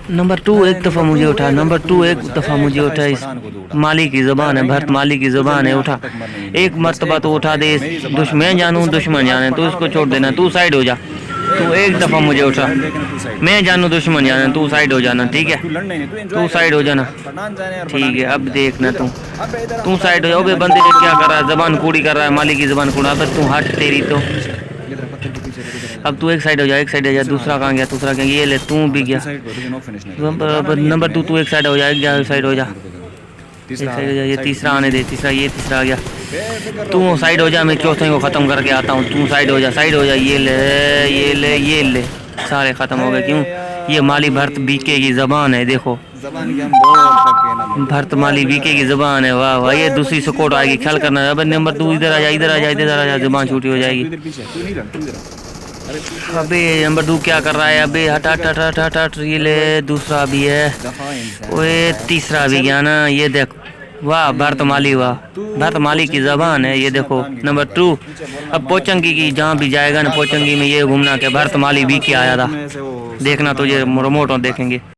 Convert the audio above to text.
Number 2 एक दफ़ा मुझे उठा, नंबर 2 एक दफ़ा मुझे उठा। इस माली की ज़बान है, भरत माली की ज़बान है। उठा एक मर्तबा तो उठा दे। दुश्मन जानूँ दुश्मन जाने, तू इसको छोड़ देना, तू साइड हो जा। तू एक दफ़ा मुझे उठा, मैं जानूँ दुश्मन जाने, तू साइड हो जाना, ठीक है? तू साइड हो जाना, ठीक है? अब देखना तू साइड हो जाओ। बे बंदे क्या कर रहा है, ज़बान कूड़ी कर रहा है, माली की ज़बान कूड़ा। अब तू हट, तेरी तो अब तू एक साइड हो जा, एक साइड हो जा। दूसरा कहाँ गया, दूसरा कहाँ? ये ले, तू भी गया। नंबर 2 तू एक साइड हो जा, एक साइड हो जा, एक साइड हो जा। ये तीसरा आने दे, तीसरा, ये तीसरा आ गया। तू साइड हो जा, मैं चौथे को ख़त्म करके आता हूँ। तू साइड हो जा, साइड हो जा। ये ले, ये ले, ये ले, सारे ख़त्म हो गए। क्यों? ये माली भरत बीके की ज़बान है, देखो भरत माली बीके की ज़बान है। वाह वाह, ये दूसरी स्कोट आएगी, ख्याल करना। अब नंबर 2 इधर आ जा, इधर आ जा, इधर आ जा, ज़बान छूटी हो जाएगी। अबे नंबर 2 क्या कर रहा है? अबे हट हट हट हट हट हट। ये ले, दूसरा भी है, ओए तीसरा भी गया ना। ये देख, वाह भरत माली, वाह भरत माली की ज़बान है, ये देखो नंबर 2। अब पोचंगी की जहाँ भी जाएगा ना, पोचंगी में ये घूमना के भरत माली बी के आया था। देखना तुझे रिमोट देखेंगे।